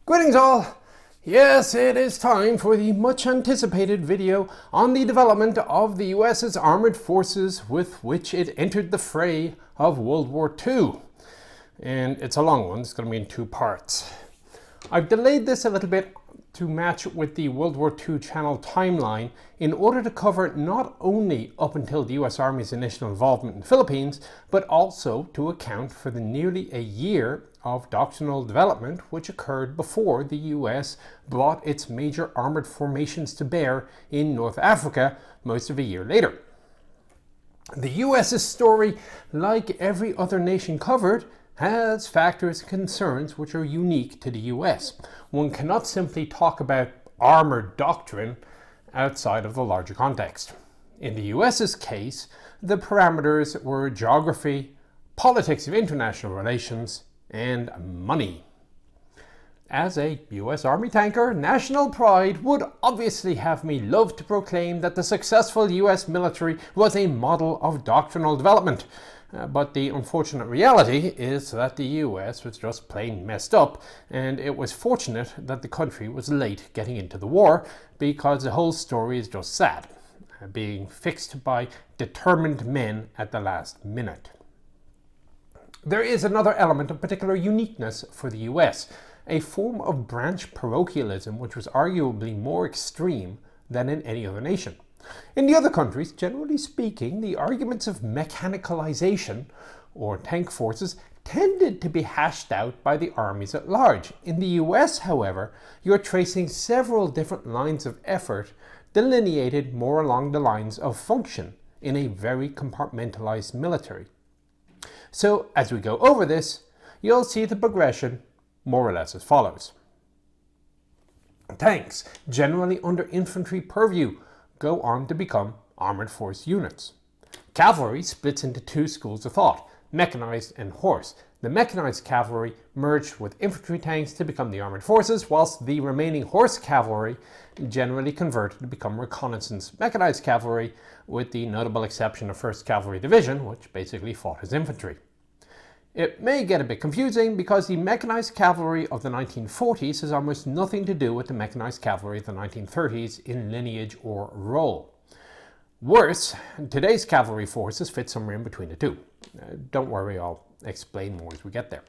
Greetings all! Yes, it is time for the much anticipated video on the development of the US's armored forces with which it entered the fray of World War II. And it's a long one, it's going to be in two parts. I've delayed this a little bit to match with the World War II Channel timeline in order to cover not only up until the US Army's initial involvement in the Philippines, but also to account for the nearly a year of doctrinal development which occurred before the US brought its major armored formations to bear in North Africa most of a year later. The US's story, like every other nation covered, has factors and concerns which are unique to the US. One cannot simply talk about armored doctrine outside of the larger context. In the US's case, the parameters were geography, politics of international relations, and money. As a US Army tanker, national pride would obviously have me love to proclaim that the successful US military was a model of doctrinal development. But the unfortunate reality is that the US was just plain messed up, and it was fortunate that the country was late getting into the war, because the whole story is just sad, being fixed by determined men at the last minute. There is another element of particular uniqueness for the US, a form of branch parochialism which was arguably more extreme than in any other nation. In the other countries, generally speaking, the arguments of mechanicalization, or tank forces, tended to be hashed out by the armies at large. In the US, however, you're tracing several different lines of effort delineated more along the lines of function in a very compartmentalized military. So, as we go over this, you'll see the progression more or less as follows. Tanks, generally under infantry purview, go on to become armored force units. Cavalry splits into two schools of thought, mechanized and horse. The mechanized cavalry merged with infantry tanks to become the armored forces, whilst the remaining horse cavalry generally converted to become reconnaissance mechanized cavalry, with the notable exception of 1st Cavalry Division, which basically fought as infantry. It may get a bit confusing because the mechanized cavalry of the 1940s has almost nothing to do with the mechanized cavalry of the 1930s in lineage or role. Worse, today's cavalry forces fit somewhere in between the two. Don't worry, I'll explain more as we get there.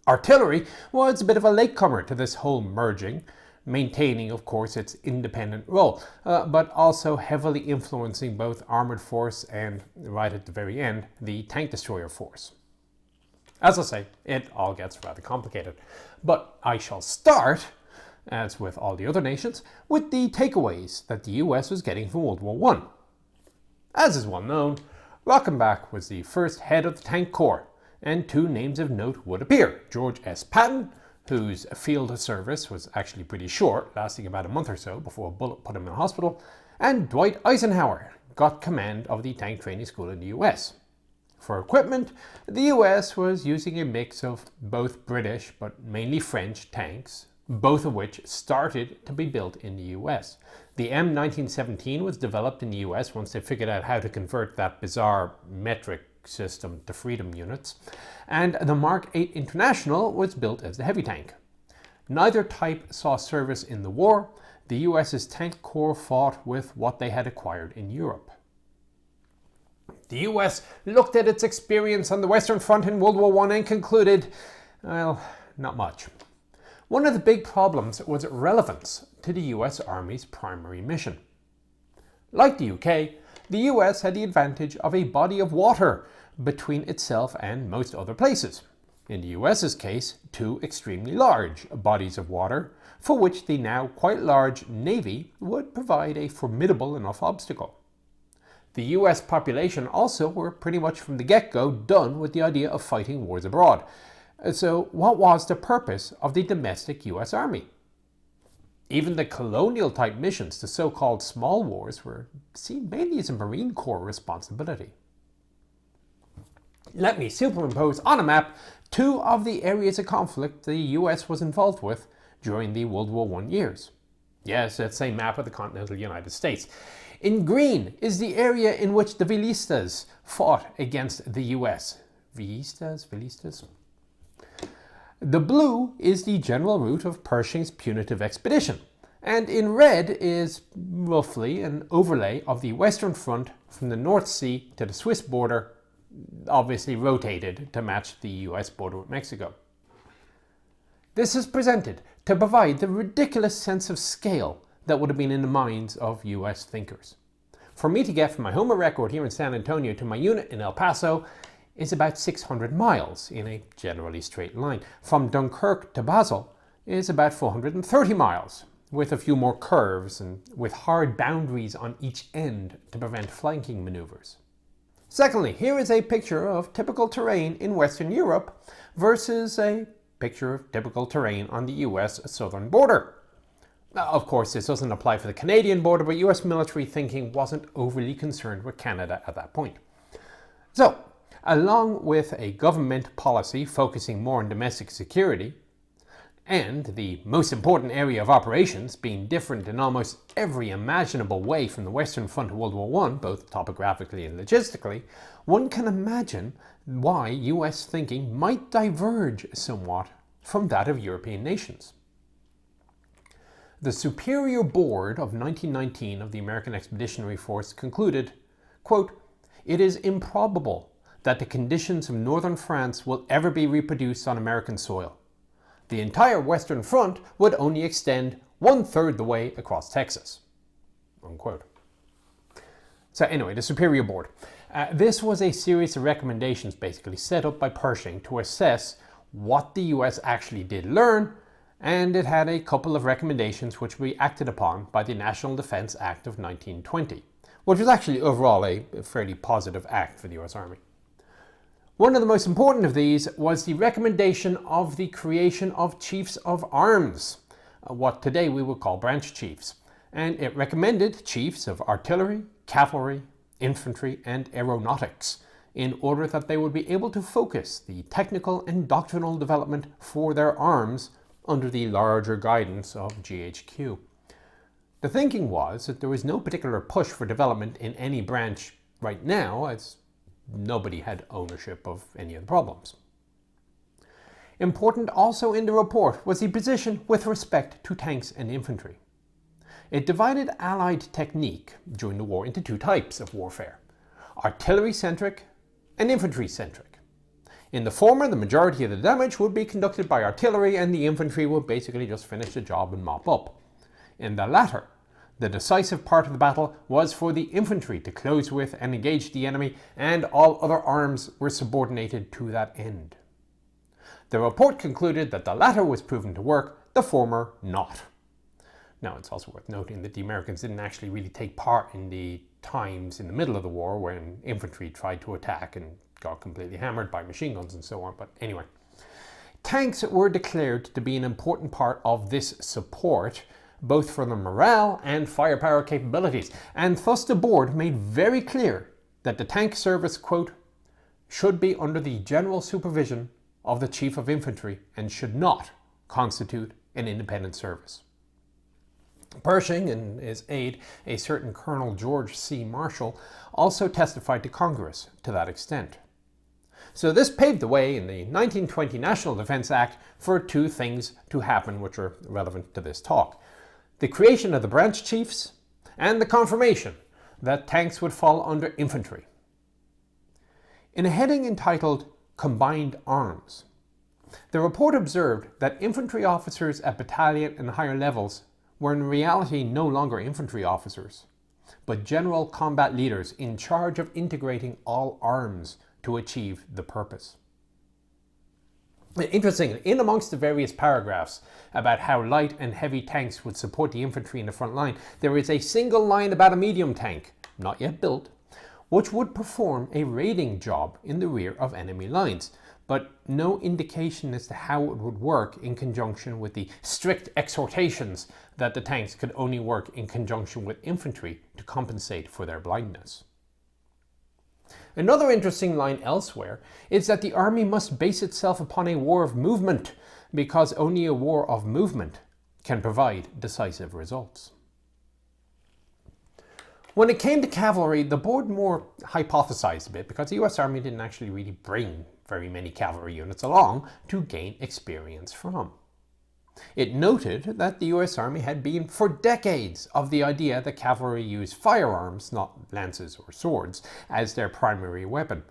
Artillery was a bit of a latecomer to this whole merging, maintaining, of course, its independent role, but also heavily influencing both armored force and, right at the very end, the tank destroyer force. As I say, it all gets rather complicated, but I shall start, as with all the other nations, with the takeaways that the US was getting from World War I. As is well known, Rockenbach was the first head of the Tank Corps, and two names of note would appear: George S. Patton, whose field service was actually pretty short, lasting about a month or so before a bullet put him in hospital, and Dwight Eisenhower got command of the tank training school in the US. For equipment, the US was using a mix of both British but mainly French tanks, both of which started to be built in the US. The M1917 was developed in the US once they figured out how to convert that bizarre metric system to freedom units, and the Mark 8 International was built as the heavy tank. Neither type saw service in the war. The US's tank corps fought with what they had acquired in Europe. The US looked at its experience on the Western Front in World War I and concluded, well, not much. One of the big problems was relevance to the US Army's primary mission. Like the UK, the US had the advantage of a body of water between itself and most other places. In the US's case, two extremely large bodies of water, for which the now quite large Navy would provide a formidable enough obstacle. The US population also were pretty much from the get-go done with the idea of fighting wars abroad. So what was the purpose of the domestic US Army? Even the colonial-type missions, the so-called small wars, were seen mainly as a Marine Corps responsibility. Let me superimpose on a map two of the areas of conflict the US was involved with during the World War I years. Yes, that's a map of the continental United States. In green is the area in which the Villistas fought against the US. Villistas? The blue is the general route of Pershing's punitive expedition, and in red is roughly an overlay of the Western Front from the North Sea to the Swiss border, obviously rotated to match the US border with Mexico. This is presented to provide the ridiculous sense of scale that would have been in the minds of US thinkers. For me to get from my home record here in San Antonio to my unit in El Paso is about 600 miles in a generally straight line. From Dunkirk to Basel is about 430 miles, with a few more curves and with hard boundaries on each end to prevent flanking maneuvers. Secondly, here is a picture of typical terrain in Western Europe versus a picture of typical terrain on the US southern border. Of course, this doesn't apply for the Canadian border, but US military thinking wasn't overly concerned with Canada at that point. So, along with a government policy focusing more on domestic security, and the most important area of operations being different in almost every imaginable way from the Western Front of World War I, both topographically and logistically, one can imagine why US thinking might diverge somewhat from that of European nations. The Superior Board of 1919 of the American Expeditionary Force concluded, quote, "It is improbable that the conditions of northern France will ever be reproduced on American soil. The entire Western Front would only extend 1/3 the way across Texas." Unquote. So anyway, the Superior Board. This was a series of recommendations basically set up by Pershing to assess what the US actually did learn, and it had a couple of recommendations which we acted upon by the National Defense Act of 1920, which was actually overall a fairly positive act for the US Army. One of the most important of these was the recommendation of the creation of Chiefs of Arms, what today we would call branch chiefs, and it recommended chiefs of artillery, cavalry, infantry, and aeronautics in order that they would be able to focus the technical and doctrinal development for their arms under the larger guidance of GHQ. The thinking was that there was no particular push for development in any branch right now, as nobody had ownership of any of the problems. Important also in the report was the position with respect to tanks and infantry. It divided Allied technique during the war into two types of warfare: artillery-centric and infantry-centric. In the former, the majority of the damage would be conducted by artillery, and the infantry would basically just finish the job and mop up. In the latter, the decisive part of the battle was for the infantry to close with and engage the enemy, and all other arms were subordinated to that end. The report concluded that the latter was proven to work, the former not. Now, it's also worth noting that the Americans didn't actually really take part in the times in the middle of the war when infantry tried to attack and got completely hammered by machine guns and so on, but anyway. Tanks were declared to be an important part of this support, both for the morale and firepower capabilities, and thus the board made very clear that the tank service, quote, "should be under the general supervision of the Chief of Infantry and should not constitute an independent service." Pershing and his aide, a certain Colonel George C. Marshall, also testified to Congress to that extent. So this paved the way in the 1920 National Defense Act for two things to happen which are relevant to this talk: the creation of the branch chiefs and the confirmation that tanks would fall under infantry. In a heading entitled Combined Arms, the report observed that infantry officers at battalion and higher levels were in reality no longer infantry officers, but general combat leaders in charge of integrating all arms to achieve the purpose. Interestingly, in amongst the various paragraphs about how light and heavy tanks would support the infantry in the front line, there is a single line about a medium tank, not yet built, which would perform a raiding job in the rear of enemy lines, but no indication as to how it would work in conjunction with the strict exhortations that the tanks could only work in conjunction with infantry to compensate for their blindness. Another interesting line elsewhere is that the army must base itself upon a war of movement, because only a war of movement can provide decisive results. When it came to cavalry, the board more hypothesized a bit, because the US Army didn't actually really bring very many cavalry units along to gain experience from. It noted that the US Army had been for decades of the idea that cavalry use firearms, not lances or swords, as their primary weapon.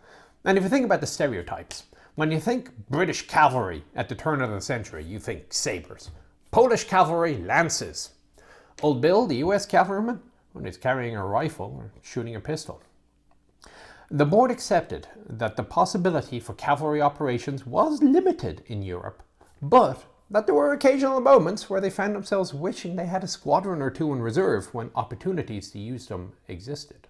And if you think about the stereotypes, when you think British cavalry at the turn of the century, you think sabres. Polish cavalry, lances. Old Bill, the US cavalryman, when he's carrying a rifle or shooting a pistol. The board accepted that the possibility for cavalry operations was limited in Europe, but that there were occasional moments where they found themselves wishing they had a squadron or two in reserve when opportunities to use them existed.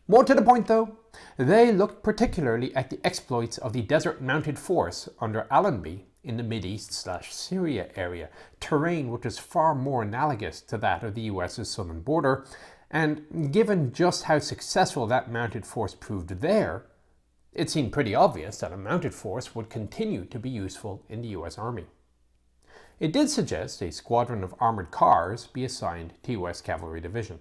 More to the point though, they looked particularly at the exploits of the Desert Mounted Force under Allenby in the Mideast/Syria area, terrain which is far more analogous to that of the US's southern border, and given just how successful that mounted force proved there, it seemed pretty obvious that a mounted force would continue to be useful in the US Army. It did suggest a squadron of armoured cars be assigned to US Cavalry Division.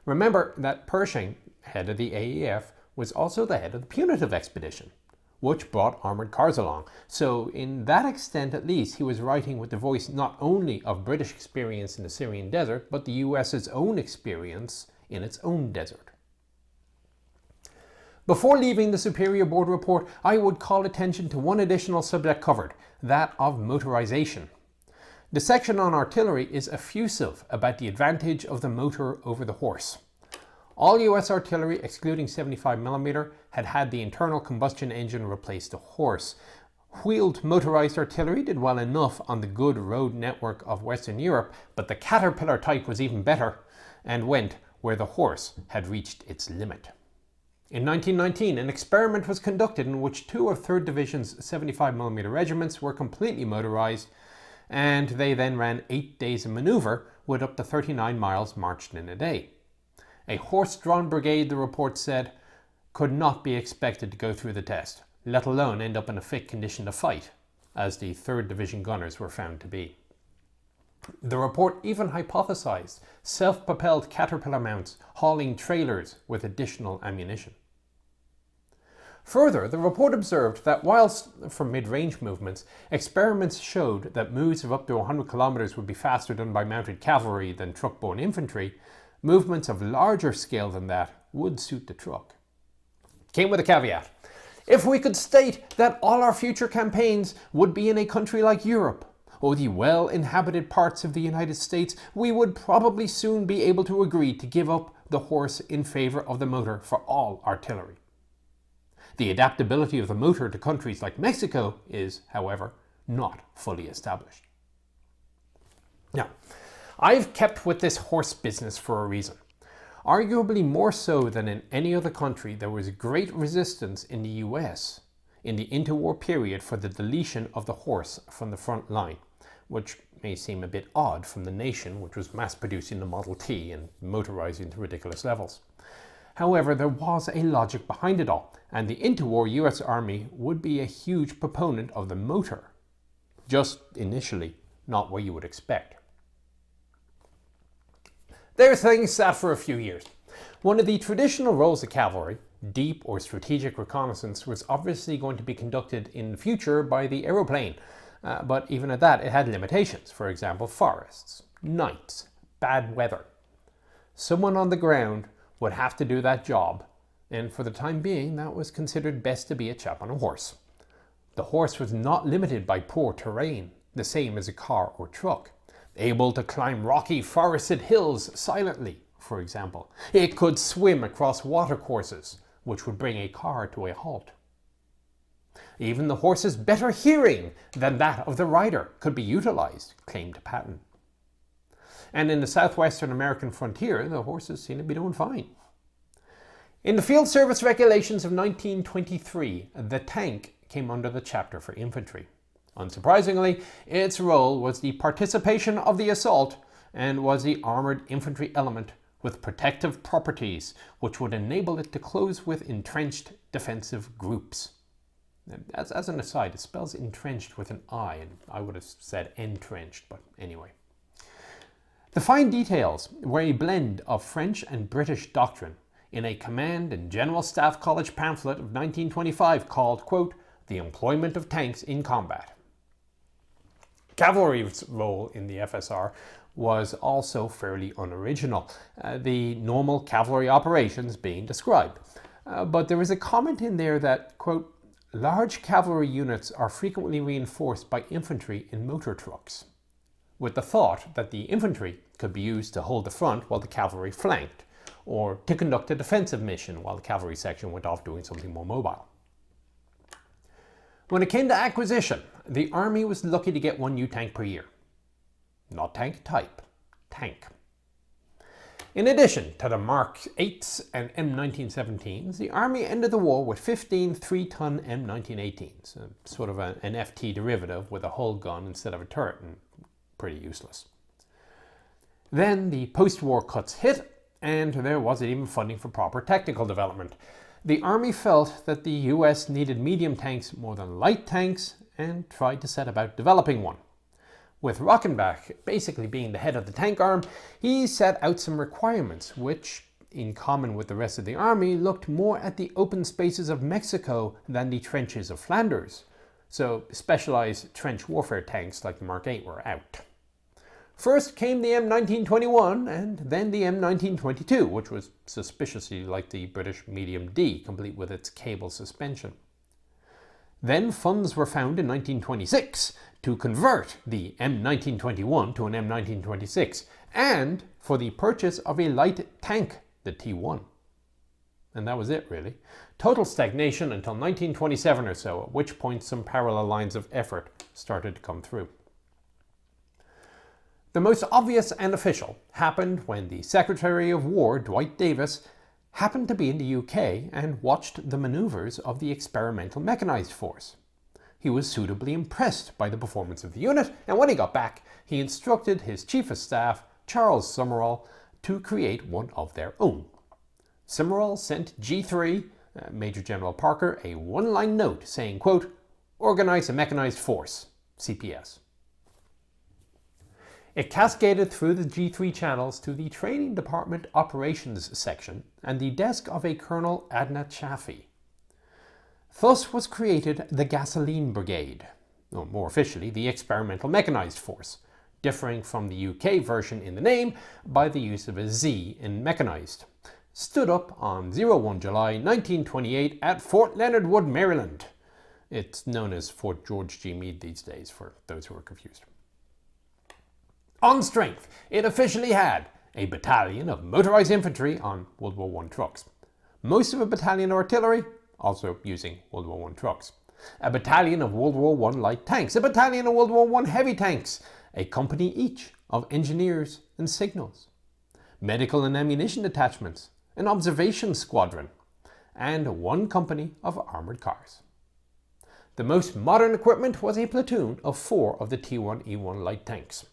Remember that Pershing, head of the AEF, was also the head of the Punitive Expedition, which brought armoured cars along. So in that extent at least, he was writing with the voice not only of British experience in the Syrian desert, but the US's own experience in its own desert. Before leaving the Superior Board report, I would call attention to one additional subject covered, that of motorization. The section on artillery is effusive about the advantage of the motor over the horse. All US artillery, excluding 75mm, had had the internal combustion engine replace the horse. Wheeled motorized artillery did well enough on the good road network of Western Europe, but the Caterpillar type was even better and went where the horse had reached its limit. In 1919, an experiment was conducted in which 2 of 3rd Division's 75mm regiments were completely motorized, and they then ran 8 days of maneuver with up to 39 miles marched in a day. A horse-drawn brigade, the report said, could not be expected to go through the test, let alone end up in a fit condition to fight, as the 3rd Division gunners were found to be. The report even hypothesized self-propelled Caterpillar mounts hauling trailers with additional ammunition. Further, the report observed that whilst for mid-range movements, experiments showed that moves of up to 100 kilometers would be faster done by mounted cavalry than truck-borne infantry, movements of larger scale than that would suit the truck. Came with a caveat. If we could state that all our future campaigns would be in a country like Europe, or the well-inhabited parts of the United States, we would probably soon be able to agree to give up the horse in favor of the motor for all artillery. The adaptability of the motor to countries like Mexico is, however, not fully established. Now, I've kept with this horse business for a reason. Arguably more so than in any other country, there was great resistance in the US in the interwar period for the deletion of the horse from the front line, which may seem a bit odd from the nation which was mass-producing the Model T and motorizing to ridiculous levels. However, there was a logic behind it all, and the interwar US Army would be a huge proponent of the motor. Just initially, not what you would expect. There things sat for a few years. One of the traditional roles of cavalry, deep or strategic reconnaissance, was obviously going to be conducted in the future by the aeroplane, but even at that it had limitations. For example, forests, nights, bad weather. Someone on the ground would have to do that job, and for the time being that was considered best to be a chap on a horse. The horse was not limited by poor terrain, the same as a car or truck. Able to climb rocky forested hills silently, for example. It could swim across watercourses, which would bring a car to a halt. Even the horse's better hearing than that of the rider could be utilized, claimed Patton. And in the southwestern American frontier, the horses seem to be doing fine. In the Field Service Regulations of 1923, the tank came under the chapter for infantry. Unsurprisingly, its role was the participation of the assault and was the armoured infantry element with protective properties which would enable it to close with entrenched defensive groups. As an aside, it spells entrenched with an I, and I would have said entrenched, but anyway. The fine details were a blend of French and British doctrine in a Command and General Staff College pamphlet of 1925 called, quote, "The Employment of Tanks in Combat." Cavalry's role in the FSR was also fairly unoriginal, the normal cavalry operations being described. But there is a comment in there that, quote, "Large cavalry units are frequently reinforced by infantry in motor trucks," with the thought that the infantry could be used to hold the front while the cavalry flanked, or to conduct a defensive mission while the cavalry section went off doing something more mobile. When it came to acquisition, the Army was lucky to get one new tank per year. Not tank type, tank. In addition to the Mark 8s and M1917s, the Army ended the war with 15 3-ton M1918s, sort of an FT derivative with a hull gun instead of a turret, and pretty useless. Then the post-war cuts hit, and there wasn't even funding for proper technical development. The Army felt that the US needed medium tanks more than light tanks and tried to set about developing one. With Rockenbach basically being the head of the tank arm, he set out some requirements which, in common with the rest of the Army, looked more at the open spaces of Mexico than the trenches of Flanders. So specialized trench warfare tanks like the Mark 8 were out. First came the M1921 and then the M1922, which was suspiciously like the British Medium D, complete with its cable suspension. Then funds were found in 1926 to convert the M1921 to an M1926 and for the purchase of a light tank, the T1. And that was it, really. Total stagnation until 1927 or so, at which point some parallel lines of effort started to come through. The most obvious and official happened when the Secretary of War, Dwight Davis, happened to be in the UK and watched the maneuvers of the experimental mechanized force. He was suitably impressed by the performance of the unit, and when he got back, he instructed his Chief of Staff, Charles Summerall, to create one of their own. Summerall sent G3, Major General Parker, a one-line note saying, quote, "Organize a mechanized force, CPS." It cascaded through the G3 channels to the Training Department Operations section and the desk of a Colonel Adna Chaffee. Thus was created the Gasoline Brigade, or more officially the Experimental Mechanized Force, differing from the UK version in the name by the use of a Z in Mechanized. Stood up on 01 July 1928 at Fort Leonard Wood, Maryland. It's known as Fort George G. Meade these days, for those who are confused. On strength, it officially had a battalion of motorized infantry on World War I trucks, most of a battalion of artillery, also using World War I trucks, a battalion of World War I light tanks, a battalion of World War I heavy tanks, a company each of engineers and signals, medical and ammunition detachments, an observation squadron, and one company of armoured cars. The most modern equipment was a platoon of 4 of the T1E1 light tanks.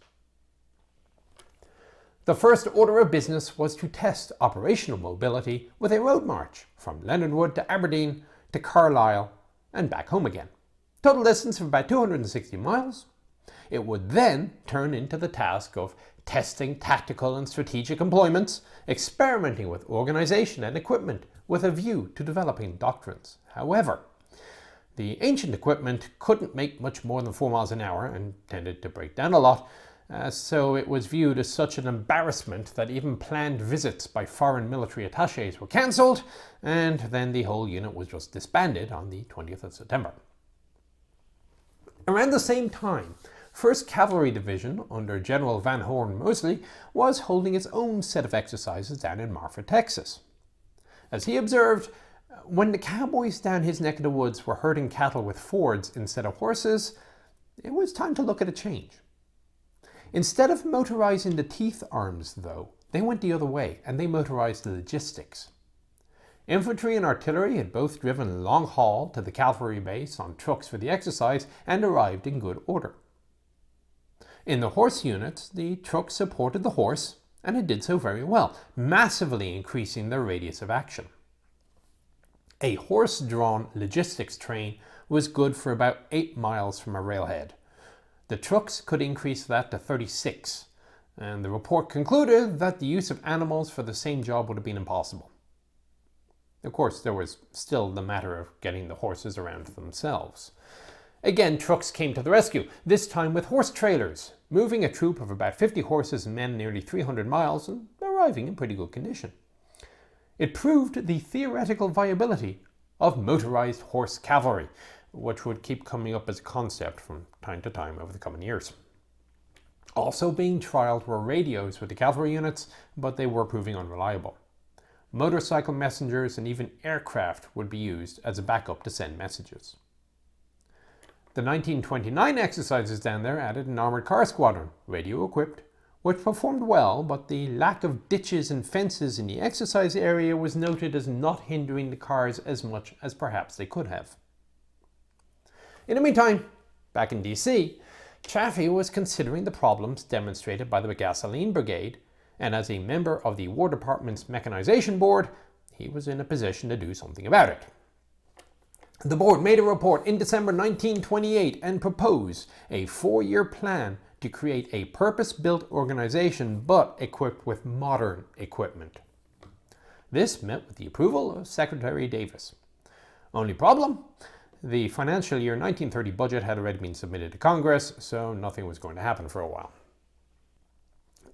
The first order of business was to test operational mobility with a road march from Leonard Wood to Aberdeen to Carlisle and back home again. Total distance of about 260 miles. It would then turn into the task of testing tactical and strategic employments, experimenting with organization and equipment with a view to developing doctrines. However, the ancient equipment couldn't make much more than 4 miles an hour and tended to break down a lot, so it was viewed as such an embarrassment that even planned visits by foreign military attaches were cancelled, and then the whole unit was just disbanded on the 20th of September. Around the same time, 1st Cavalry Division under General Van Horn Mosley was holding its own set of exercises down in Marfa, Texas. As he observed, when the cowboys down his neck of the woods were herding cattle with Fords instead of horses, it was time to look at a change. Instead of motorizing the teeth arms, though, they went the other way and they motorized the logistics. Infantry and artillery had both driven long haul to the cavalry base on trucks for the exercise and arrived in good order. In the horse units, the trucks supported the horse, and it did so very well, massively increasing their radius of action. A horse-drawn logistics train was good for about 8 miles from a railhead. The trucks could increase that to 36, and the report concluded that the use of animals for the same job would have been impossible. Of course, there was still the matter of getting the horses around themselves. Again, trucks came to the rescue, this time with horse trailers, moving a troop of about 50 horses and men nearly 300 miles and arriving in pretty good condition. It proved the theoretical viability of motorized horse cavalry, which would keep coming up as a concept from time to time over the coming years. Also being trialled were radios with the cavalry units, but they were proving unreliable. Motorcycle messengers and even aircraft would be used as a backup to send messages. The 1929 exercises down there added an armoured car squadron, radio equipped, which performed well, but the lack of ditches and fences in the exercise area was noted as not hindering the cars as much as perhaps they could have. In the meantime, back in DC, Chaffee was considering the problems demonstrated by the gasoline brigade, and as a member of the War Department's Mechanization Board, he was in a position to do something about it. The board made a report in December 1928 and proposed a 4-year plan to create a purpose-built organization but equipped with modern equipment. This met with the approval of Secretary Davis. Only problem? The financial year 1930 budget had already been submitted to Congress, so nothing was going to happen for a while.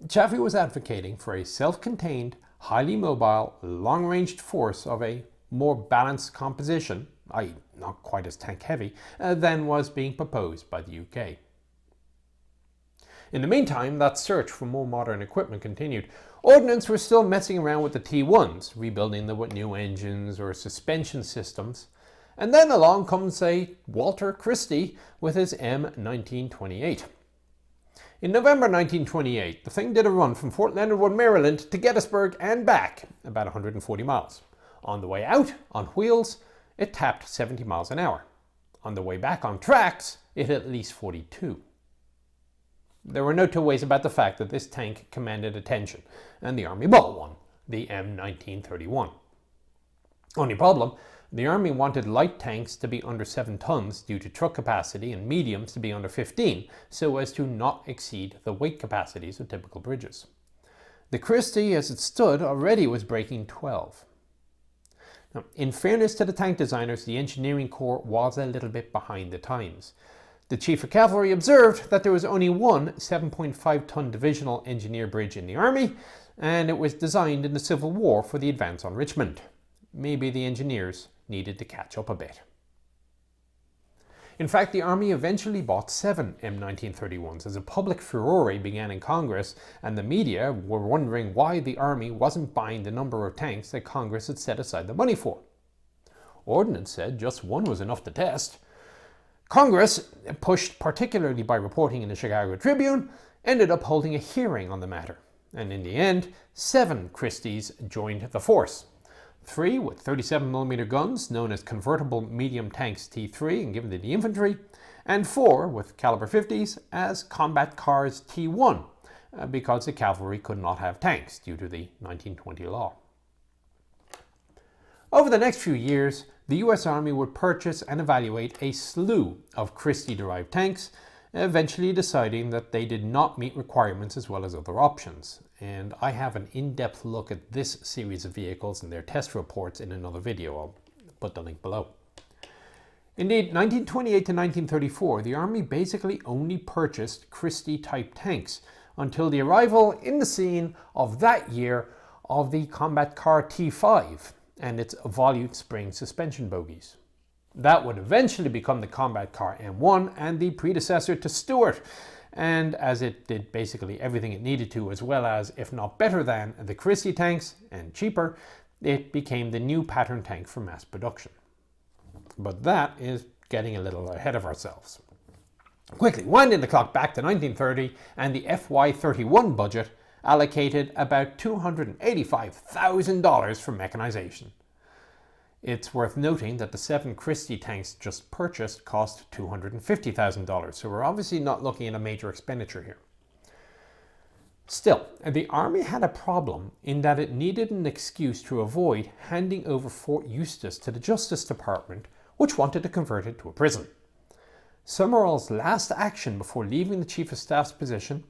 Chaffee was advocating for a self-contained, highly mobile, long-ranged force of a more balanced composition, i.e. not quite as tank-heavy, than was being proposed by the UK. In the meantime, that search for more modern equipment continued. Ordnance were still messing around with the T1s, rebuilding them with new engines or suspension systems. And then along comes a Walter Christie with his M1928. In November 1928, the thing did a run from Fort Leonard Wood, Maryland to Gettysburg and back, about 140 miles. On the way out, on wheels, it tapped 70 miles an hour. On the way back on tracks, it hit at least 42. There were no two ways about the fact that this tank commanded attention, and the Army bought one, the M1931. Only problem, the Army wanted light tanks to be under 7 tons due to truck capacity and mediums to be under 15, so as to not exceed the weight capacities of typical bridges. The Christie, as it stood, already was breaking 12. Now, in fairness to the tank designers, the engineering corps was a little bit behind the times. The Chief of Cavalry observed that there was only one 7.5-ton divisional engineer bridge in the Army, and it was designed in the Civil War for the advance on Richmond. Maybe the engineers needed to catch up a bit. In fact, the Army eventually bought 7 M1931s as a public furore began in Congress, and the media were wondering why the Army wasn't buying the number of tanks that Congress had set aside the money for. Ordnance said just one was enough to test. Congress, pushed particularly by reporting in the Chicago Tribune, ended up holding a hearing on the matter, and in the end, 7 Christies joined the force. 3 with 37mm guns, known as Convertible Medium Tanks T3 and given to the infantry, and 4 with caliber 50s as Combat Cars T1, because the cavalry could not have tanks due to the 1920 law. Over the next few years, the US Army would purchase and evaluate a slew of Christie-derived tanks, eventually deciding that they did not meet requirements as well as other options. And I have an in-depth look at this series of vehicles and their test reports in another video. I'll put the link below. Indeed, 1928 to 1934, the Army basically only purchased Christie-type tanks until the arrival in the scene of that year of the Combat Car T5 and its volute spring suspension bogies. That would eventually become the Combat Car M1 and the predecessor to Stuart, and as it did basically everything it needed to, as well as, if not better than, the Christie tanks, and cheaper, it became the new pattern tank for mass production. But that is getting a little ahead of ourselves. Quickly, winding the clock back to 1930, and the FY31 budget allocated about $285,000 for mechanization. It's worth noting that the 7 Christie tanks just purchased cost $250,000, so we're obviously not looking at a major expenditure here. Still, the Army had a problem in that it needed an excuse to avoid handing over Fort Eustis to the Justice Department, which wanted to convert it to a prison. Summerall's last action before leaving the Chief of Staff's position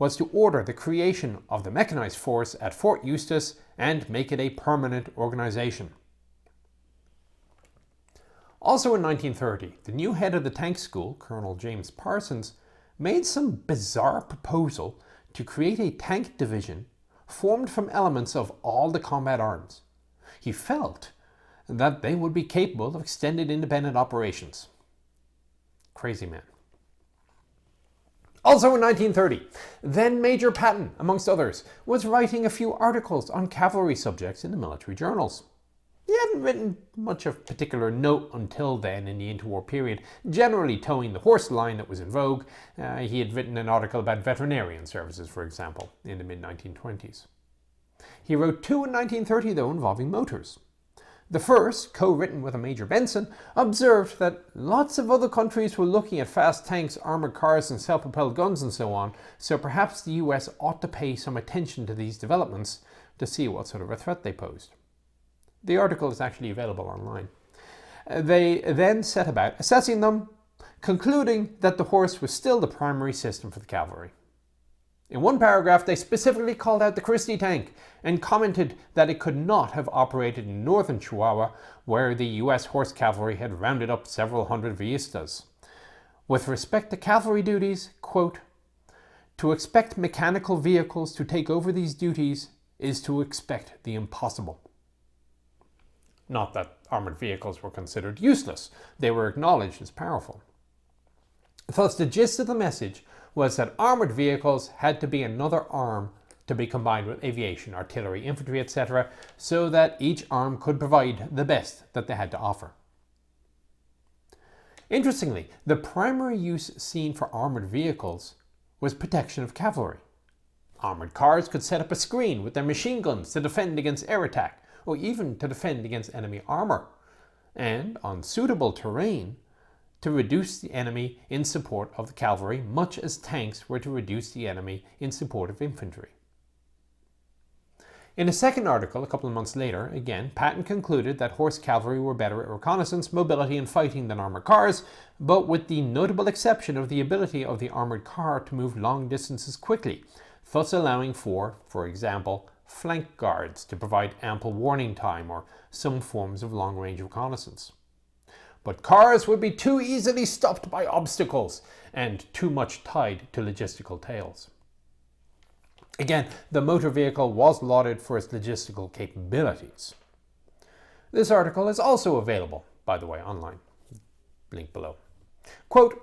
was to order the creation of the Mechanized Force at Fort Eustis and make it a permanent organization. Also in 1930, the new head of the tank school, Colonel James Parsons, made some bizarre proposal to create a tank division formed from elements of all the combat arms. He felt that they would be capable of extended independent operations. Crazy man. Also in 1930, then Major Patton, amongst others, was writing a few articles on cavalry subjects in the military journals. He hadn't written much of particular note until then in the interwar period, generally towing the horse line that was in vogue. He had written an article about veterinarian services, for example, in the mid-1920s. He wrote two in 1930, though, involving motors. The first, co-written with a Major Benson, observed that lots of other countries were looking at fast tanks, armoured cars and self-propelled guns and so on, so perhaps the US ought to pay some attention to these developments to see what sort of a threat they posed. The article is actually available online. They then set about assessing them, concluding that the horse was still the primary system for the cavalry. In one paragraph, they specifically called out the Christie tank and commented that it could not have operated in northern Chihuahua, where the US horse cavalry had rounded up several hundred villistas. With respect to cavalry duties, quote, "To expect mechanical vehicles to take over these duties is to expect the impossible." Not that armoured vehicles were considered useless, they were acknowledged as powerful. Thus, the gist of the message was that armoured vehicles had to be another arm to be combined with aviation, artillery, infantry, etc., so that each arm could provide the best that they had to offer. Interestingly, the primary use seen for armoured vehicles was protection of cavalry. Armoured cars could set up a screen with their machine guns to defend against air attack, or even to defend against enemy armour, and on suitable terrain, to reduce the enemy in support of the cavalry, much as tanks were to reduce the enemy in support of infantry. In a second article, a couple of months later, again, Patton concluded that horse cavalry were better at reconnaissance, mobility and fighting than armoured cars, but with the notable exception of the ability of the armoured car to move long distances quickly, thus allowing for example, flank guards to provide ample warning time or some forms of long-range reconnaissance. But cars would be too easily stopped by obstacles and too much tied to logistical tails. Again, the motor vehicle was lauded for its logistical capabilities. This article is also available, by the way, online. Link below. Quote,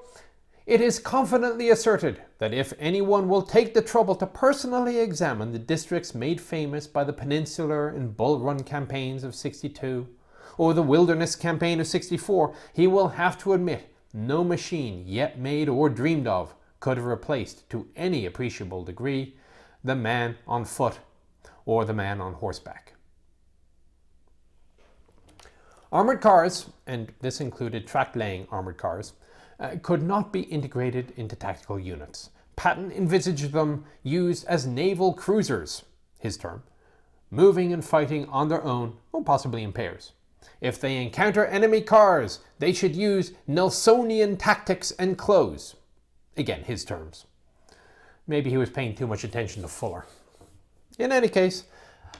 "It is confidently asserted that if anyone will take the trouble to personally examine the districts made famous by the Peninsular and Bull Run campaigns of '62, or the Wilderness Campaign of '64, he will have to admit no machine yet made or dreamed of could have replaced to any appreciable degree the man on foot or the man on horseback." Armoured cars, and this included track-laying armoured cars, could not be integrated into tactical units. Patton envisaged them used as naval cruisers, his term, moving and fighting on their own or possibly in pairs. If they encounter enemy cars, they should use Nelsonian tactics and close. Again, his terms. Maybe he was paying too much attention to Fuller. In any case,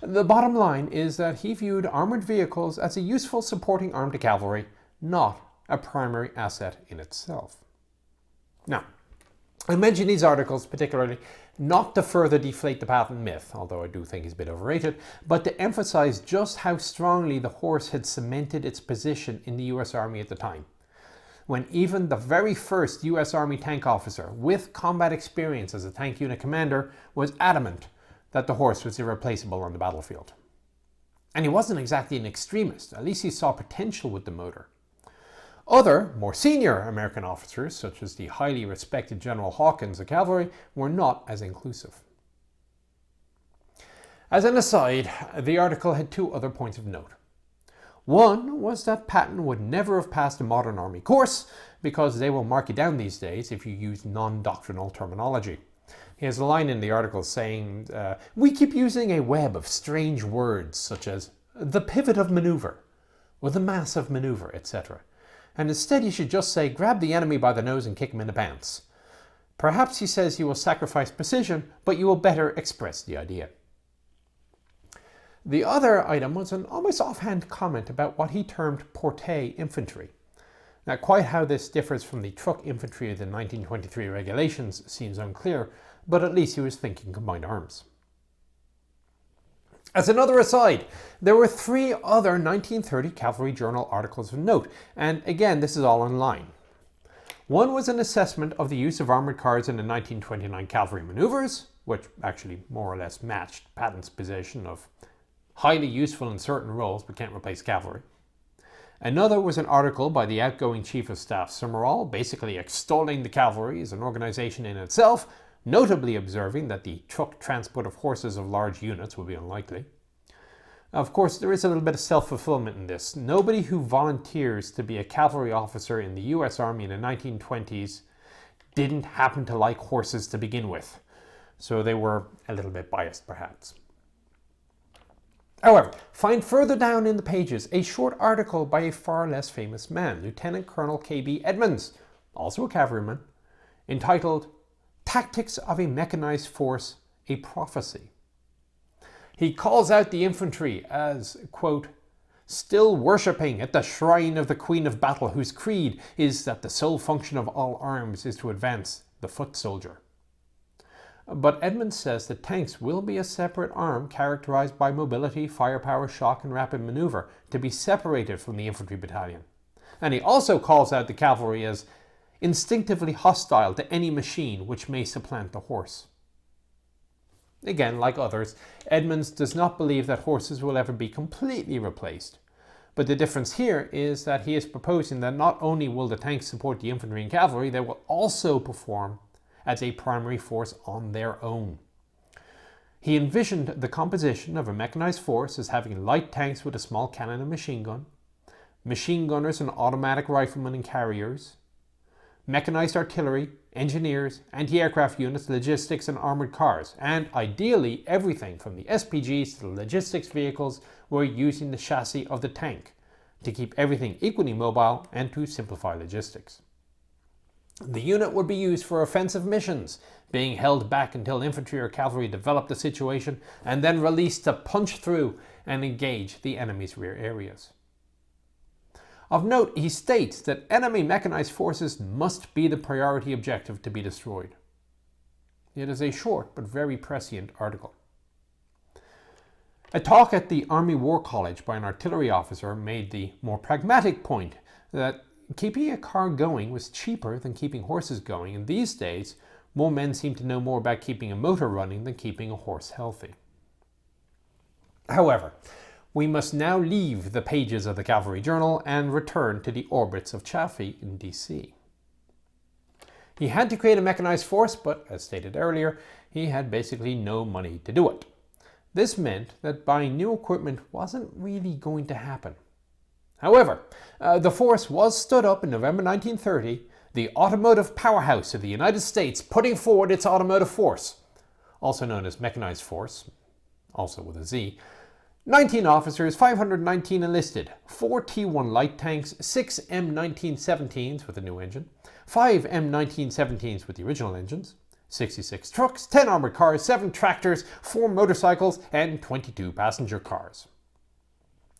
the bottom line is that he viewed armoured vehicles as a useful supporting arm to cavalry, not a primary asset in itself. Now, I mention these articles particularly not to further deflate the Patton myth, although I do think he's a bit overrated, but to emphasize just how strongly the horse had cemented its position in the US Army at the time, when even the very first US Army tank officer with combat experience as a tank unit commander was adamant that the horse was irreplaceable on the battlefield. And he wasn't exactly an extremist, at least he saw potential with the motor. Other, more senior American officers, such as the highly respected General Hawkins of cavalry, were not as inclusive. As an aside, the article had two other points of note. One was that Patton would never have passed a modern army course, because they will mark you down these days if you use non-doctrinal terminology. He has a line in the article saying, "We keep using a web of strange words such as the pivot of maneuver, or the mass of maneuver, etc. And instead you should just say, grab the enemy by the nose and kick him in the pants. Perhaps he says you will sacrifice precision, but you will better express the idea." The other item was an almost offhand comment about what he termed portée infantry. Now, quite how this differs from the truck infantry of the 1923 regulations seems unclear, but at least he was thinking combined arms. As another aside, there were 3 other 1930 Cavalry Journal articles of note, and again, this is all online. One was an assessment of the use of armoured cars in the 1929 cavalry manoeuvres, which actually more or less matched Patton's position of highly useful in certain roles but can't replace cavalry. Another was an article by the outgoing Chief of Staff Summerall, basically extolling the cavalry as an organisation in itself, notably observing that the truck transport of horses of large units would be unlikely. Of course, there is a little bit of self-fulfillment in this. Nobody who volunteers to be a cavalry officer in the US Army in the 1920s didn't happen to like horses to begin with, so they were a little bit biased perhaps. However, find further down in the pages a short article by a far less famous man, Lieutenant Colonel K.B. Edmonds, also a cavalryman, entitled Tactics of a Mechanized Force, a Prophecy. He calls out the infantry as, quote, still worshipping at the shrine of the Queen of Battle, whose creed is that the sole function of all arms is to advance the foot soldier. But Edmonds says that tanks will be a separate arm characterized by mobility, firepower, shock and rapid maneuver, to be separated from the infantry battalion. And he also calls out the cavalry as instinctively hostile to any machine which may supplant the horse. Again, like others, Edmonds does not believe that horses will ever be completely replaced. But the difference here is that he is proposing that not only will the tanks support the infantry and cavalry, they will also perform as a primary force on their own. He envisioned the composition of a mechanized force as having light tanks with a small cannon and machine gunners and automatic riflemen and carriers, mechanized artillery, engineers, anti-aircraft units, logistics and armoured cars, and ideally everything from the SPGs to the logistics vehicles were using the chassis of the tank to keep everything equally mobile and to simplify logistics. The unit would be used for offensive missions, being held back until infantry or cavalry developed the situation and then released to punch through and engage the enemy's rear areas. Of note, he states that enemy mechanized forces must be the priority objective to be destroyed. It is a short but very prescient article. A talk at the Army War College by an artillery officer made the more pragmatic point that keeping a car going was cheaper than keeping horses going, and these days more men seem to know more about keeping a motor running than keeping a horse healthy. However, we must now leave the pages of the Cavalry Journal and return to the orbits of Chaffee in DC. He had to create a mechanized force, but as stated earlier, he had basically no money to do it. This meant that buying new equipment wasn't really going to happen. However, the force was stood up in November 1930, the automotive powerhouse of the United States putting forward its Automotive Force, also known as Mechanized Force, also with a Z. 19 officers, 519 enlisted, 4 T1 light tanks, 6 M1917s with a new engine, 5 M1917s with the original engines, 66 trucks, 10 armored cars, 7 tractors, 4 motorcycles, and 22 passenger cars.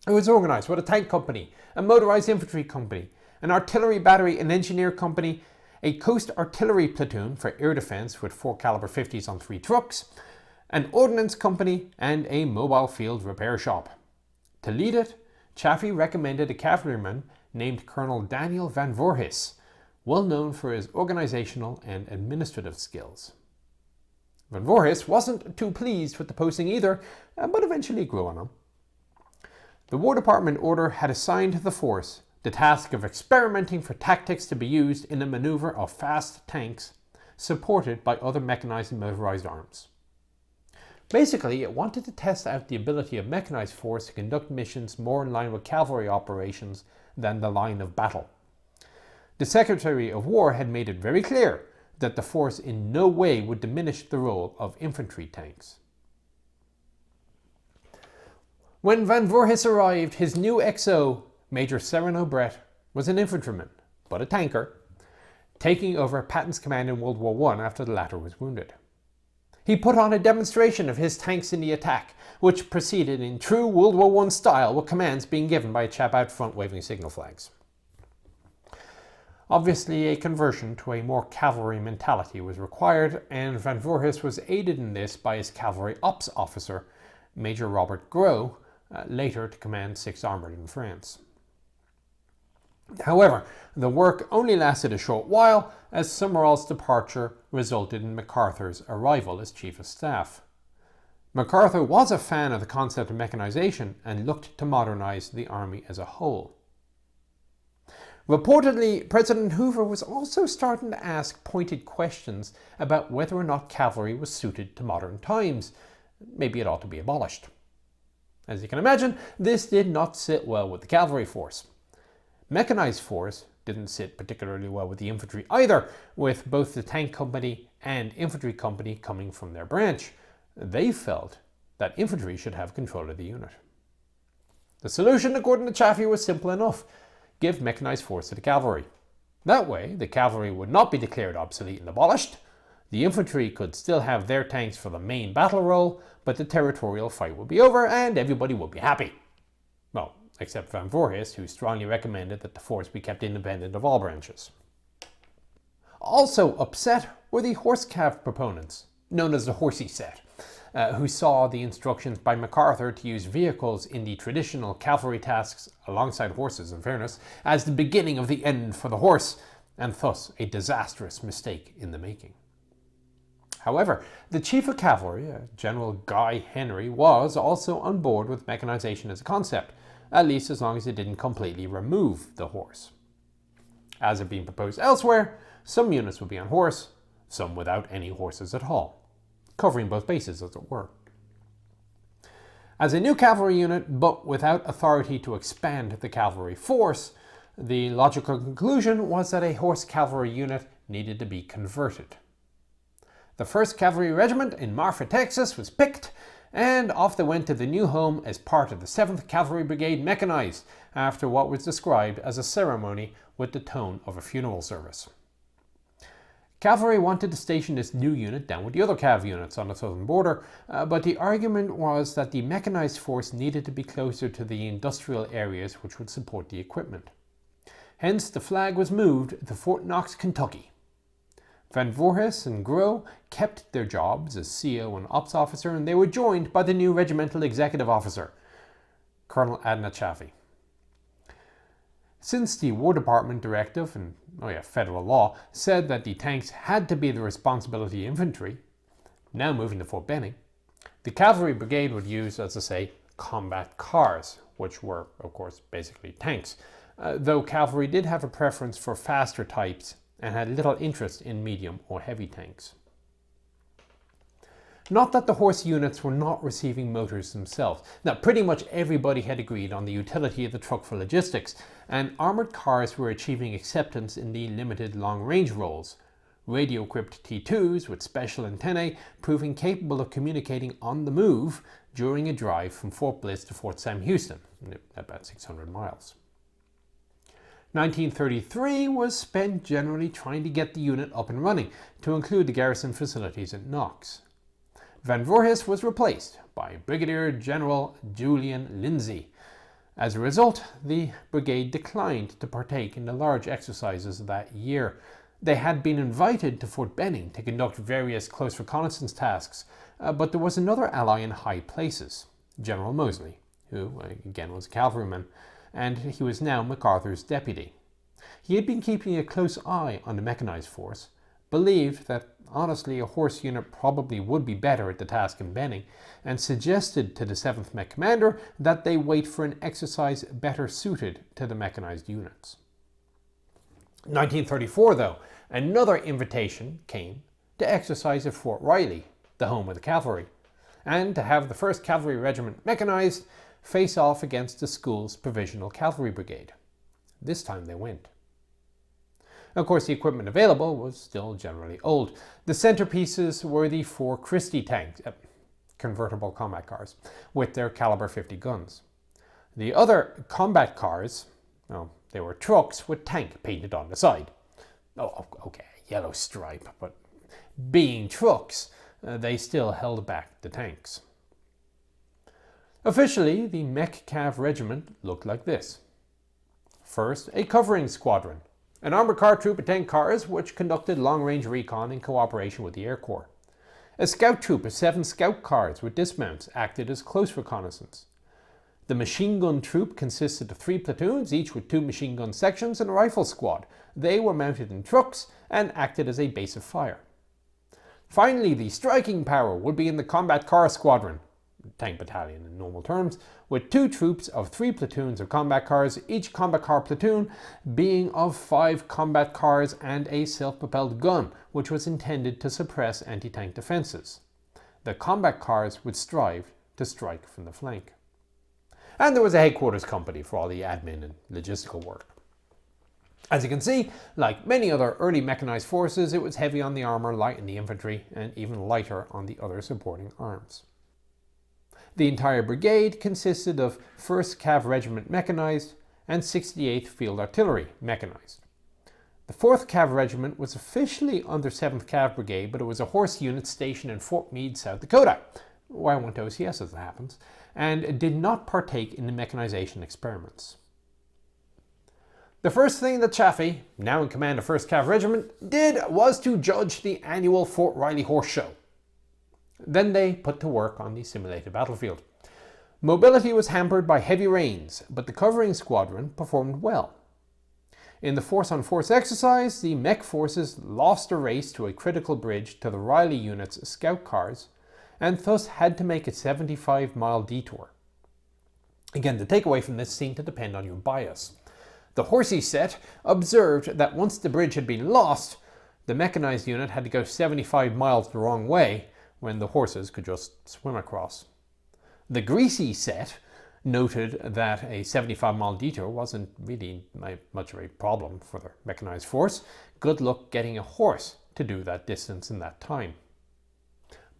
It was organized with a tank company, a motorized infantry company, an artillery battery and engineer company, a coast artillery platoon for air defense with 4 caliber 50s on 3 trucks, an ordnance company, and a mobile field repair shop. To lead it, Chaffee recommended a cavalryman named Colonel Daniel Van Voorhis, well known for his organizational and administrative skills. Van Voorhis wasn't too pleased with the posting either, but eventually grew on him. The War Department order had assigned the force the task of experimenting for tactics to be used in a maneuver of fast tanks supported by other mechanized and motorized arms. Basically, it wanted to test out the ability of mechanized force to conduct missions more in line with cavalry operations than the line of battle. The Secretary of War had made it very clear that the force in no way would diminish the role of infantry tanks. When Van Voorhis arrived, his new XO, Major Sereno Brett, was an infantryman, but a tanker, taking over Patton's command in World War I after the latter was wounded. He put on a demonstration of his tanks in the attack, which proceeded in true World War I style with commands being given by a chap out front waving signal flags. Obviously, a conversion to a more cavalry mentality was required, and Van Voorhis was aided in this by his cavalry ops officer, Major Robert Gros, later to command 6th Armoured in France. However, the work only lasted a short while, as Summerall's departure resulted in MacArthur's arrival as Chief of Staff. MacArthur was a fan of the concept of mechanization and looked to modernize the army as a whole. Reportedly, President Hoover was also starting to ask pointed questions about whether or not cavalry was suited to modern times. Maybe it ought to be abolished. As you can imagine, this did not sit well with the cavalry force. Mechanized force didn't sit particularly well with the infantry either, with both the tank company and infantry company coming from their branch. They felt that infantry should have control of the unit. The solution, according to Chaffee, was simple enough. Give mechanized force to the cavalry. That way, the cavalry would not be declared obsolete and abolished. The infantry could still have their tanks for the main battle role, but the territorial fight would be over and everybody would be happy. Well, except Van Voorhis, who strongly recommended that the force be kept independent of all branches. Also upset were the horse cav proponents, known as the Horsey set, who saw the instructions by MacArthur to use vehicles in the traditional cavalry tasks, alongside horses in fairness, as the beginning of the end for the horse, and thus a disastrous mistake in the making. However, the Chief of Cavalry, General Guy Henry, was also on board with mechanization as a concept, at least as long as it didn't completely remove the horse. As had been proposed elsewhere, some units would be on horse, some without any horses at all, covering both bases as it were. As a new cavalry unit, but without authority to expand the cavalry force, the logical conclusion was that a horse cavalry unit needed to be converted. The 1st Cavalry Regiment in Marfa, Texas was picked, and off they went to the new home as part of the 7th Cavalry Brigade Mechanized, after what was described as a ceremony with the tone of a funeral service. Cavalry wanted to station this new unit down with the other cav units on the southern border, but the argument was that the mechanized force needed to be closer to the industrial areas which would support the equipment. Hence, the flag was moved to Fort Knox, Kentucky. Van Voorhis and Gros kept their jobs as CO and Ops officer, and they were joined by the new regimental executive officer, Colonel Adna Chaffee. Since the War Department directive and federal law said that the tanks had to be the responsibility of infantry, now moving to Fort Benning, the cavalry brigade would use, as I say, combat cars, which were, of course, basically tanks, though cavalry did have a preference for faster types and had little interest in medium or heavy tanks. Not that the horse units were not receiving motors themselves. Now, pretty much everybody had agreed on the utility of the truck for logistics, and armoured cars were achieving acceptance in the limited long-range roles. Radio-equipped T2s with special antennae proving capable of communicating on the move during a drive from Fort Bliss to Fort Sam Houston, about 600 miles. 1933 was spent generally trying to get the unit up and running, to include the garrison facilities at Knox. Van Voorhis was replaced by Brigadier General Julian Lindsay. As a result, the brigade declined to partake in the large exercises that year. They had been invited to Fort Benning to conduct various close reconnaissance tasks, but there was another ally in high places, General Moseley, who again was a cavalryman, and he was now MacArthur's deputy. He had been keeping a close eye on the mechanized force, believed that honestly a horse unit probably would be better at the task in Benning, and suggested to the 7th Mech Commander that they wait for an exercise better suited to the mechanized units. 1934, though, another invitation came to exercise at Fort Riley, the home of the cavalry, and to have the 1st Cavalry Regiment Mechanized face off against the school's Provisional Cavalry Brigade. This time they went. Of course, the equipment available was still generally old. The centerpieces were the 4 Christie tanks, convertible combat cars, with their caliber 50 guns. The other combat cars, they were trucks with tank painted on the side. Oh, okay, yellow stripe, but being trucks, they still held back the tanks. Officially, the Mech Cav Regiment looked like this. First, a covering squadron, an armoured car troop of 10 cars which conducted long-range recon in cooperation with the Air Corps. A scout troop of 7 scout cars with dismounts acted as close reconnaissance. The machine gun troop consisted of 3 platoons, each with 2 machine gun sections, and a rifle squad. They were mounted in trucks and acted as a base of fire. Finally, the striking power would be in the combat car squadron, tank battalion in normal terms, with 2 troops of 3 platoons of combat cars, each combat car platoon being of 5 combat cars and a self-propelled gun, which was intended to suppress anti-tank defences. The combat cars would strive to strike from the flank. And there was a headquarters company for all the admin and logistical work. As you can see, like many other early mechanized forces, it was heavy on the armour, light in the infantry, and even lighter on the other supporting arms. The entire brigade consisted of 1st Cav Regiment Mechanized and 68th Field Artillery Mechanized. The 4th Cav Regiment was officially under 7th Cav Brigade, but it was a horse unit stationed in Fort Meade, South Dakota, where I went to OCS as it happens, and did not partake in the mechanization experiments. The first thing that Chaffee, now in command of 1st Cav Regiment, did was to judge the annual Fort Riley Horse Show. Then they put to work on the simulated battlefield. Mobility was hampered by heavy rains, but the covering squadron performed well. In the force-on-force exercise, the Mech forces lost a race to a critical bridge to the Riley unit's scout cars, and thus had to make a 75-mile detour. Again, the takeaway from this seemed to depend on your bias. The Horsey set observed that once the bridge had been lost, the mechanized unit had to go 75 miles the wrong way when the horses could just swim across. The Greasy set noted that a 75-mile detour wasn't really much of a problem for the mechanized force. Good luck getting a horse to do that distance in that time.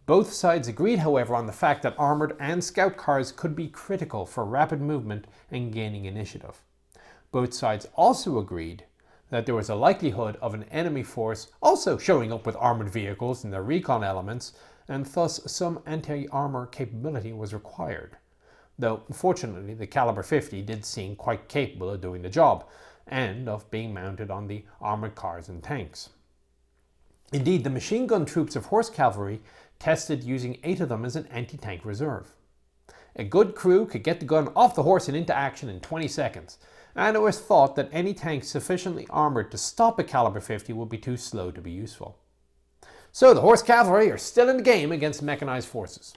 Both sides agreed, however, on the fact that armoured and scout cars could be critical for rapid movement and gaining initiative. Both sides also agreed that there was a likelihood of an enemy force also showing up with armoured vehicles in their recon elements, and thus some anti-armour capability was required. Though, fortunately, the Caliber 50 did seem quite capable of doing the job, and of being mounted on the armoured cars and tanks. Indeed, the machine gun troops of horse cavalry tested using 8 of them as an anti-tank reserve. A good crew could get the gun off the horse and into action in 20 seconds, and it was thought that any tank sufficiently armoured to stop a Caliber 50 would be too slow to be useful. So the horse cavalry are still in the game against mechanized forces.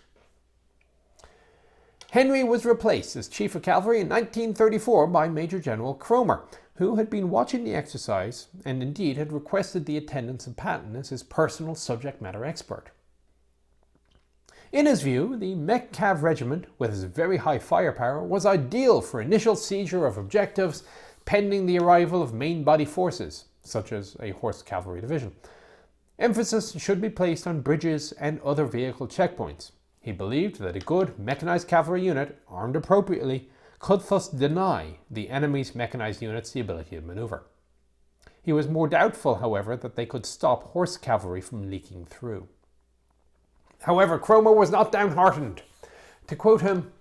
Henry was replaced as Chief of Cavalry in 1934 by Major General Cromer, who had been watching the exercise and indeed had requested the attendance of Patton as his personal subject matter expert. In his view, the Mech Cav Regiment, with its very high firepower, was ideal for initial seizure of objectives pending the arrival of main body forces, such as a horse cavalry division. Emphasis should be placed on bridges and other vehicle checkpoints. He believed that a good mechanized cavalry unit, armed appropriately, could thus deny the enemy's mechanized units the ability to maneuver. He was more doubtful, however, that they could stop horse cavalry from leaking through. However, Cromer was not downhearted. To quote him,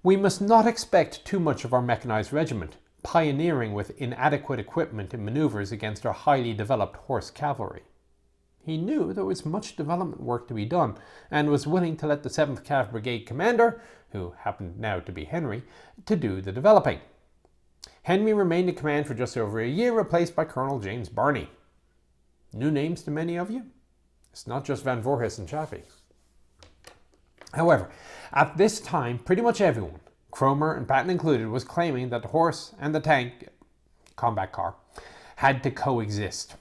"We must not expect too much of our mechanized regiment, pioneering with inadequate equipment and maneuvers against our highly developed horse cavalry." He knew there was much development work to be done, and was willing to let the 7th Cav Brigade commander, who happened now to be Henry, to do the developing. Henry remained in command for just over a year, replaced by Colonel James Barney. New names to many of you? It's not just Van Voorhis and Chaffee. However, at this time, pretty much everyone, Cromer and Patton included, was claiming that the horse and the tank, combat car, had to coexist.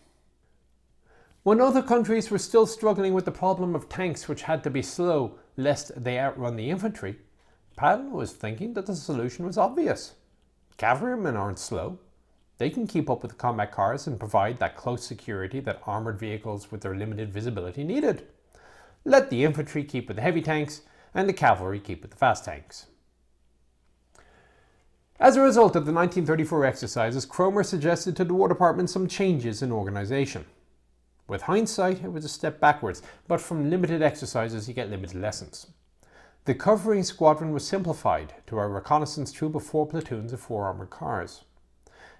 When other countries were still struggling with the problem of tanks which had to be slow lest they outrun the infantry, Patton was thinking that the solution was obvious. Cavalrymen aren't slow. They can keep up with the combat cars and provide that close security that armoured vehicles with their limited visibility needed. Let the infantry keep with the heavy tanks and the cavalry keep with the fast tanks. As a result of the 1934 exercises, Cromer suggested to the War Department some changes in organisation. With hindsight, it was a step backwards, but from limited exercises you get limited lessons. The covering squadron was simplified to a reconnaissance troop of 4 platoons of 4 armoured cars.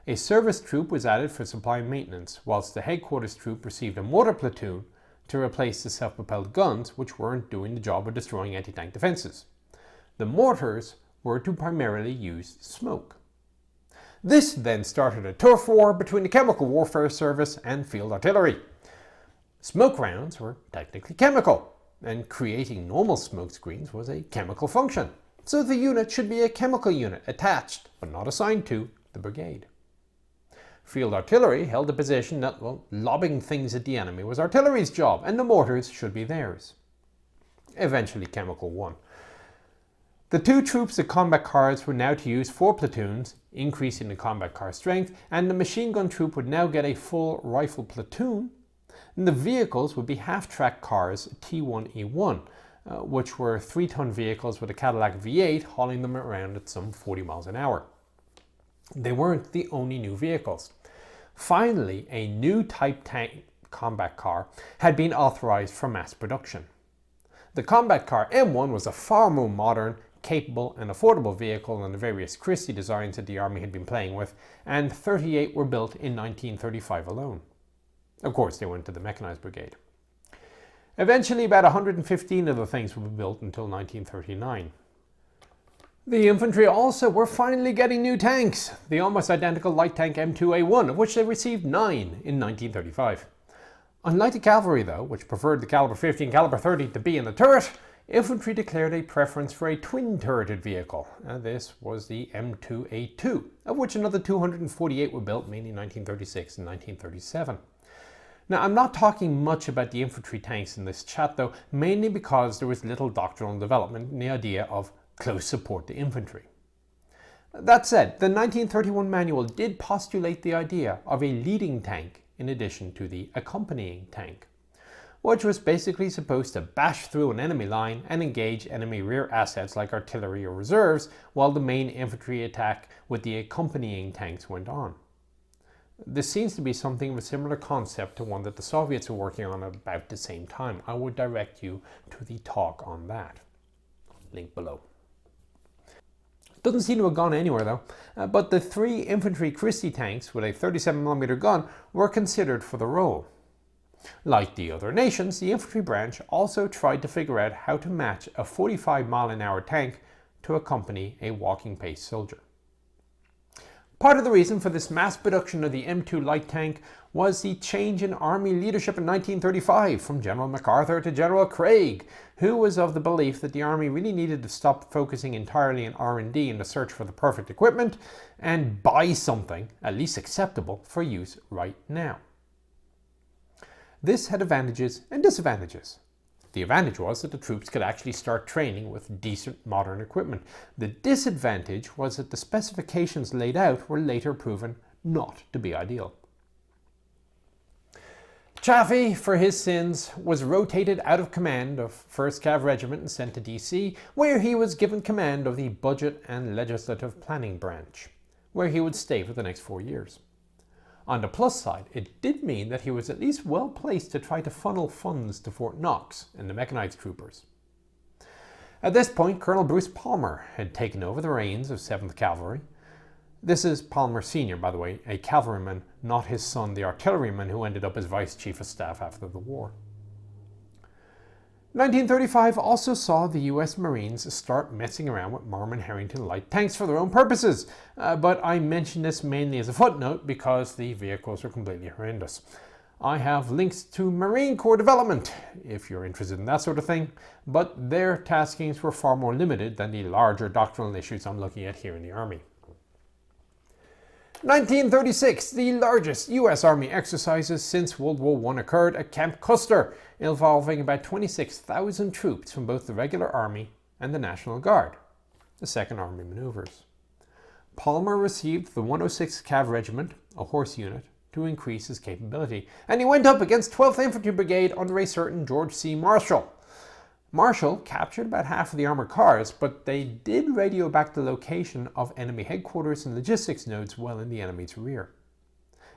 A service troop was added for supply and maintenance, whilst the headquarters troop received a mortar platoon to replace the self-propelled guns, which weren't doing the job of destroying anti-tank defences. The mortars were to primarily use smoke. This then started a turf war between the Chemical Warfare Service and Field Artillery. Smoke rounds were technically chemical, and creating normal smoke screens was a chemical function, so the unit should be a chemical unit attached, but not assigned to, the brigade. Field Artillery held the position that, lobbing things at the enemy was artillery's job, and the mortars should be theirs. Eventually Chemical won. The two troops of combat cars were now to use 4 platoons, increasing the combat car strength, and the machine gun troop would now get a full rifle platoon. And the vehicles would be half-track cars T1E1, which were 3-ton vehicles with a Cadillac V8 hauling them around at some 40 miles an hour. They weren't the only new vehicles. Finally, a new type tank combat car had been authorized for mass production. The combat car M1 was a far more modern, capable and affordable vehicle than the various Christie designs that the Army had been playing with, and 38 were built in 1935 alone. Of course, they went to the Mechanized Brigade. Eventually, about 115 of the things would be built until 1939. The infantry also were finally getting new tanks, the almost identical light tank M2A1, of which they received 9 in 1935. Unlike the cavalry though, which preferred the caliber 50 and caliber 30 to be in the turret, infantry declared a preference for a twin-turreted vehicle. This was the M2A2, of which another 248 were built mainly in 1936 and 1937. Now, I'm not talking much about the infantry tanks in this chat though, mainly because there was little doctrinal development in the idea of close support to infantry. That said, the 1931 manual did postulate the idea of a leading tank in addition to the accompanying tank, which was basically supposed to bash through an enemy line and engage enemy rear assets like artillery or reserves while the main infantry attack with the accompanying tanks went on. This seems to be something of a similar concept to one that the Soviets were working on at about the same time. I would direct you to the talk on that. Link below. Doesn't seem to have gone anywhere though, but the 3 infantry Christie tanks with a 37mm gun were considered for the role. Like the other nations, the infantry branch also tried to figure out how to match a 45-mile-an-hour tank to accompany a walking pace soldier. Part of the reason for this mass production of the M2 light tank was the change in Army leadership in 1935 from General MacArthur to General Craig, who was of the belief that the Army really needed to stop focusing entirely on R&D in the search for the perfect equipment and buy something, at least acceptable, for use right now. This had advantages and disadvantages. The advantage was that the troops could actually start training with decent modern equipment. The disadvantage was that the specifications laid out were later proven not to be ideal. Chaffee, for his sins, was rotated out of command of 1st Cav Regiment and sent to DC, where he was given command of the Budget and Legislative Planning Branch, where he would stay for the next 4 years. On the plus side, it did mean that he was at least well placed to try to funnel funds to Fort Knox and the mechanized troopers. At this point, Colonel Bruce Palmer had taken over the reins of 7th Cavalry. This is Palmer Sr., by the way, a cavalryman, not his son, the artilleryman who ended up as Vice Chief of Staff after the war. 1935 also saw the US Marines start messing around with Marmon Harrington light tanks for their own purposes, but I mention this mainly as a footnote because the vehicles are completely horrendous. I have links to Marine Corps development if you're interested in that sort of thing, but their taskings were far more limited than the larger doctrinal issues I'm looking at here in the Army. 1936, the largest US Army exercises since World War I occurred at Camp Custer, involving about 26,000 troops from both the regular Army and the National Guard, the 2nd Army maneuvers. Palmer received the 106th Cav Regiment, a horse unit, to increase his capability, and he went up against 12th Infantry Brigade under a certain George C. Marshall. Marshall captured about half of the armored cars, but they did radio back the location of enemy headquarters and logistics nodes well in the enemy's rear,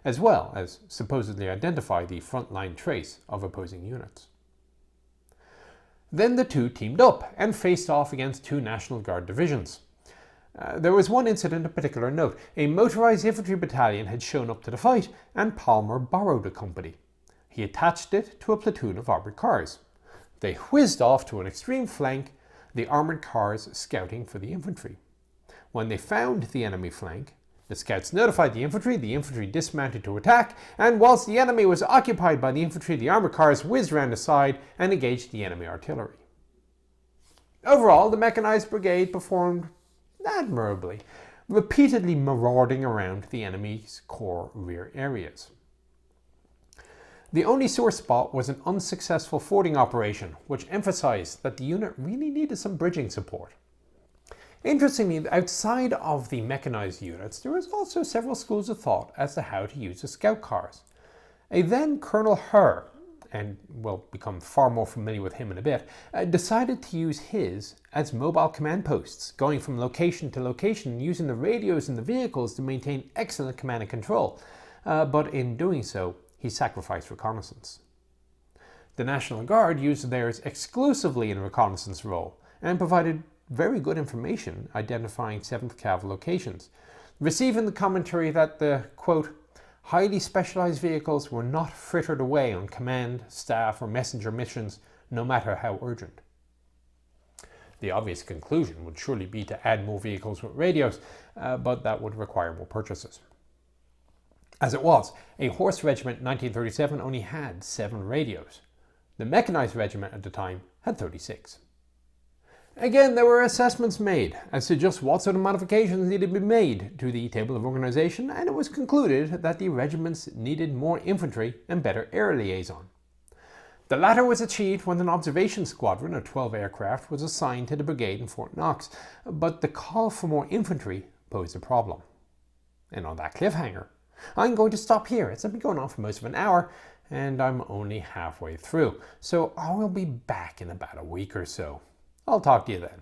as well as supposedly identify the frontline trace of opposing units. Then the two teamed up and faced off against 2 National Guard divisions. There was one incident of particular note. A motorized infantry battalion had shown up to the fight, and Palmer borrowed a company. He attached it to a platoon of armoured cars. They whizzed off to an extreme flank, the armoured cars scouting for the infantry. When they found the enemy flank, the scouts notified the infantry dismounted to attack, and whilst the enemy was occupied by the infantry, the armoured cars whizzed round the side and engaged the enemy artillery. Overall, the Mechanized Brigade performed admirably, repeatedly marauding around the enemy's core rear areas. The only sore spot was an unsuccessful fording operation, which emphasized that the unit really needed some bridging support. Interestingly, outside of the mechanized units, there was also several schools of thought as to how to use the scout cars. A then Colonel Herr, and we'll become far more familiar with him in a bit, decided to use his as mobile command posts, going from location to location, using the radios in the vehicles to maintain excellent command and control. But in doing so, he sacrificed reconnaissance. The National Guard used theirs exclusively in a reconnaissance role and provided very good information identifying 7th Cav locations, receiving the commentary that the, quote, highly specialized vehicles were not frittered away on command, staff, or messenger missions, no matter how urgent. The obvious conclusion would surely be to add more vehicles with radios, but that would require more purchases. As it was, a Horse Regiment 1937 only had 7 radios. The Mechanized Regiment at the time had 36. Again, there were assessments made as to just what sort of modifications needed to be made to the table of organization, and it was concluded that the regiments needed more infantry and better air liaison. The latter was achieved when an observation squadron of 12 aircraft was assigned to the brigade in Fort Knox, but the call for more infantry posed a problem. And on that cliffhanger, I'm going to stop here. It's been going on for most of an hour, and I'm only halfway through, so I will be back in about a week or so. I'll talk to you then.